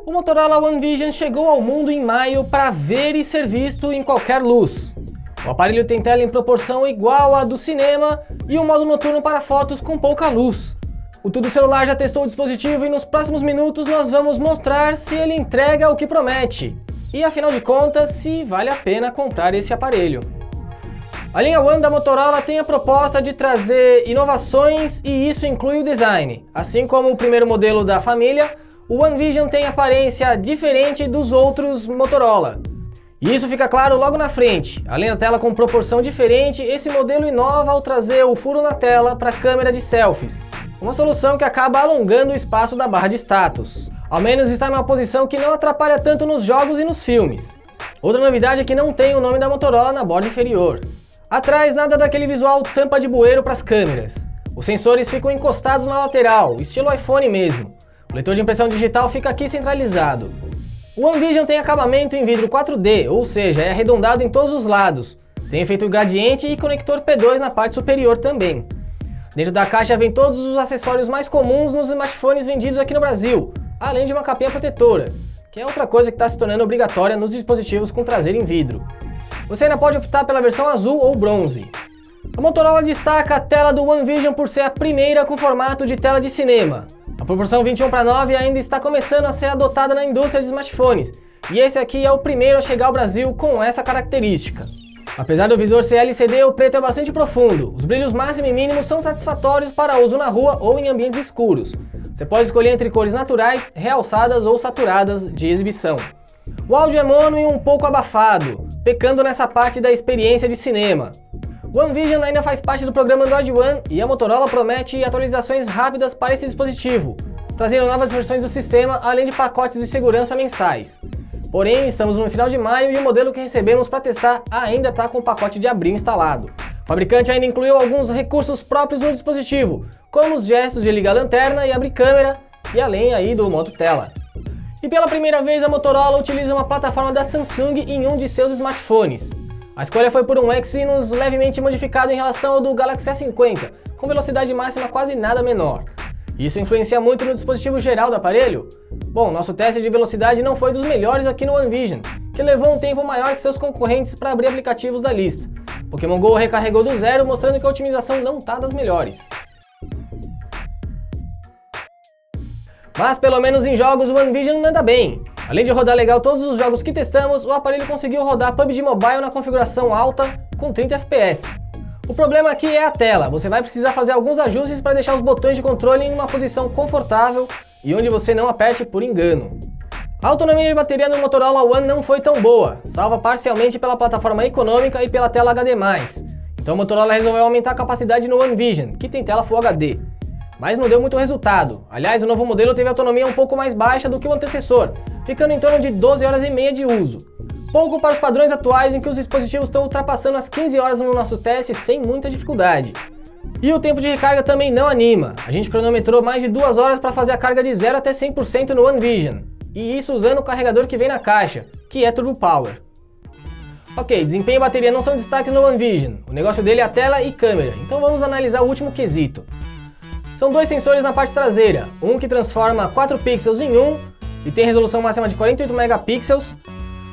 O Motorola One Vision chegou ao mundo em maio para ver e ser visto em qualquer luz. O aparelho tem tela em proporção igual à do cinema e um modo noturno para fotos com pouca luz. O Tudo Celular já testou o dispositivo e nos próximos minutos nós vamos mostrar se ele entrega o que promete. E afinal de contas, se vale a pena comprar esse aparelho. A linha One da Motorola tem a proposta de trazer inovações e isso inclui o design. Assim como o primeiro modelo da família, o One Vision tem aparência diferente dos outros Motorola. E isso fica claro logo na frente. Além da tela com proporção diferente, esse modelo inova ao trazer o furo na tela para a câmera de selfies. Uma solução que acaba alongando o espaço da barra de status. Ao menos está numa posição que não atrapalha tanto nos jogos e nos filmes. Outra novidade é que não tem o nome da Motorola na borda inferior. Atrás, nada daquele visual tampa de bueiro para as câmeras. Os sensores ficam encostados na lateral, estilo iPhone mesmo. O leitor de impressão digital fica aqui centralizado. O One Vision tem acabamento em vidro 4D, ou seja, é arredondado em todos os lados. Tem efeito gradiente e conector P2 na parte superior também. Dentro da caixa vem todos os acessórios mais comuns nos smartphones vendidos aqui no Brasil, além de uma capinha protetora, que é outra coisa que está se tornando obrigatória nos dispositivos com traseiro em vidro. Você ainda pode optar pela versão azul ou bronze. A Motorola destaca a tela do One Vision por ser a primeira com formato de tela de cinema. A proporção 21:9 ainda está começando a ser adotada na indústria de smartphones, e esse aqui é o primeiro a chegar ao Brasil com essa característica. Apesar do visor ser LCD, o preto é bastante profundo. Os brilhos máximo e mínimo são satisfatórios para uso na rua ou em ambientes escuros. Você pode escolher entre cores naturais, realçadas ou saturadas de exibição. O áudio é mono e um pouco abafado, pecando nessa parte da experiência de cinema. O One Vision ainda faz parte do programa Android One e a Motorola promete atualizações rápidas para esse dispositivo, trazendo novas versões do sistema além de pacotes de segurança mensais. Porém, estamos no final de maio e o modelo que recebemos para testar ainda está com o pacote de abril instalado. O fabricante ainda incluiu alguns recursos próprios no dispositivo, como os gestos de ligar a lanterna e abrir câmera, e além aí do modo tela. E pela primeira vez a Motorola utiliza uma plataforma da Samsung em um de seus smartphones. A escolha foi por um Exynos levemente modificado em relação ao do Galaxy S50, com velocidade máxima quase nada menor. Isso influencia muito no dispositivo geral do aparelho? Bom, nosso teste de velocidade não foi dos melhores aqui no One Vision, que levou um tempo maior que seus concorrentes para abrir aplicativos da lista. Pokémon GO recarregou do zero, mostrando que a otimização não está das melhores. Mas pelo menos em jogos o One Vision anda bem. Além de rodar legal todos os jogos que testamos, o aparelho conseguiu rodar PUBG Mobile na configuração alta com 30 FPS. O problema aqui é a tela, você vai precisar fazer alguns ajustes para deixar os botões de controle em uma posição confortável e onde você não aperte por engano. A autonomia de bateria no Motorola One não foi tão boa, salva parcialmente pela plataforma econômica e pela tela HD+. Então o Motorola resolveu aumentar a capacidade no One Vision, que tem tela Full HD. Mas não deu muito resultado. Aliás, o novo modelo teve autonomia um pouco mais baixa do que o antecessor, ficando em torno de 12 horas e meia de uso. Pouco para os padrões atuais em que os dispositivos estão ultrapassando as 15 horas no nosso teste sem muita dificuldade. E o tempo de recarga também não anima. A gente cronometrou mais de 2 horas para fazer a carga de 0 até 100% no One Vision. E isso usando o carregador que vem na caixa, que é Turbo Power. Ok, desempenho e bateria não são destaques no One Vision. O negócio dele é a tela e câmera, então vamos analisar o último quesito. São dois sensores na parte traseira, um que transforma 4 pixels em 1 e tem resolução máxima de 48 megapixels,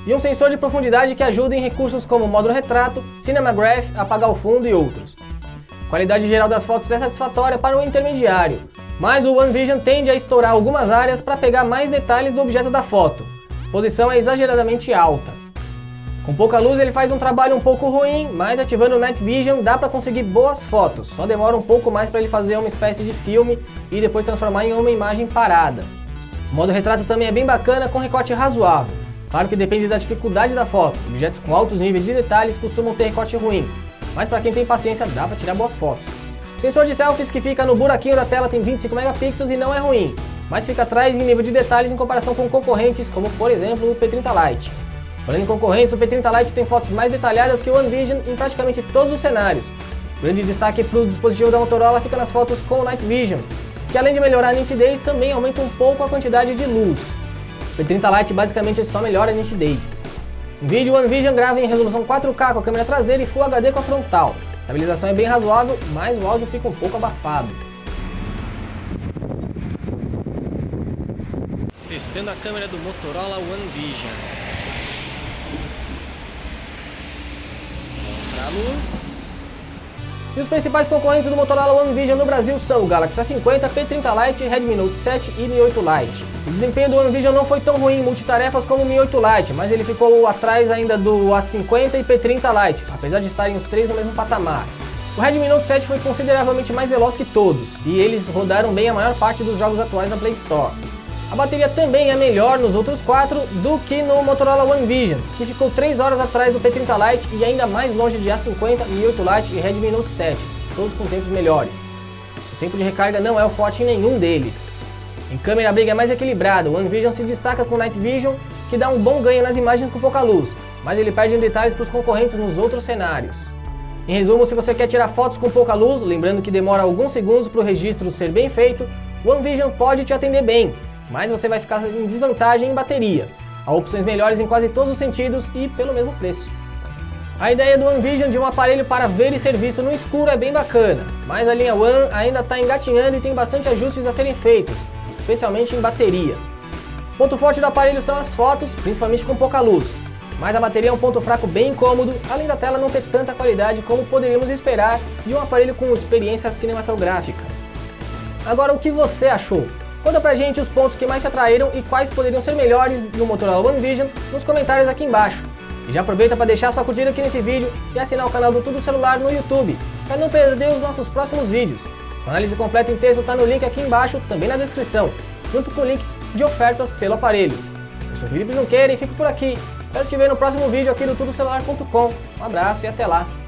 e um sensor de profundidade que ajuda em recursos como modo retrato, Cinemagraph, apagar o fundo e outros. A qualidade geral das fotos é satisfatória para o intermediário, mas o One Vision tende a estourar algumas áreas para pegar mais detalhes do objeto da foto. A exposição é exageradamente alta. Com pouca luz ele faz um trabalho um pouco ruim, mas ativando o Night Vision dá para conseguir boas fotos, só demora um pouco mais para ele fazer uma espécie de filme e depois transformar em uma imagem parada. O modo retrato também é bem bacana com recorte razoável. Claro que depende da dificuldade da foto, objetos com altos níveis de detalhes costumam ter recorte ruim, mas para quem tem paciência dá para tirar boas fotos. O sensor de selfies que fica no buraquinho da tela tem 25 megapixels e não é ruim, mas fica atrás em nível de detalhes em comparação com concorrentes como por exemplo o P30 Lite. Falando em concorrentes, o P30 Lite tem fotos mais detalhadas que o One Vision em praticamente todos os cenários. O grande destaque para o dispositivo da Motorola fica nas fotos com o Night Vision, que além de melhorar a nitidez, também aumenta um pouco a quantidade de luz. O P30 Lite basicamente só melhora a nitidez. Em vídeo, o One Vision grava em resolução 4K com a câmera traseira e Full HD com a frontal. A estabilização é bem razoável, mas o áudio fica um pouco abafado. testando a câmera do Motorola One Vision. Contra a luz. E os principais concorrentes do Motorola One Vision no Brasil são o Galaxy A50, P30 Lite, Redmi Note 7 e Mi 8 Lite. O desempenho do One Vision não foi tão ruim em multitarefas como o Mi 8 Lite, mas ele ficou atrás ainda do A50 e P30 Lite, apesar de estarem os três no mesmo patamar. O Redmi Note 7 foi consideravelmente mais veloz que todos, e eles rodaram bem a maior parte dos jogos atuais da Play Store. A bateria também é melhor nos outros quatro do que no Motorola One Vision, que ficou 3 horas atrás do P30 Lite e ainda mais longe de A50, Mi 8 Lite e Redmi Note 7, todos com tempos melhores. O tempo de recarga não é o forte em nenhum deles. Em câmera a briga é mais equilibrada, o One Vision se destaca com Night Vision, que dá um bom ganho nas imagens com pouca luz, mas ele perde em detalhes para os concorrentes nos outros cenários. Em resumo, se você quer tirar fotos com pouca luz, lembrando que demora alguns segundos para o registro ser bem feito, o One Vision pode te atender bem, mas você vai ficar em desvantagem em bateria. Há opções melhores em quase todos os sentidos e pelo mesmo preço. A ideia do One Vision de um aparelho para ver e ser visto no escuro é bem bacana, mas a linha One ainda está engatinhando e tem bastante ajustes a serem feitos, especialmente em bateria. O ponto forte do aparelho são as fotos, principalmente com pouca luz, mas a bateria é um ponto fraco bem incômodo, além da tela não ter tanta qualidade como poderíamos esperar de um aparelho com experiência cinematográfica. Agora, o que você achou? Conta pra gente os pontos que mais te atraíram e quais poderiam ser melhores no Motorola One Vision nos comentários aqui embaixo. E já aproveita para deixar sua curtida aqui nesse vídeo e assinar o canal do Tudo Celular no YouTube, para não perder os nossos próximos vídeos. Sua análise completa em texto está no link aqui embaixo, também na descrição, junto com o link de ofertas pelo aparelho. Eu sou Felipe Junqueira e fico por aqui. Espero te ver no próximo vídeo aqui do tudocelular.com. Um abraço e até lá!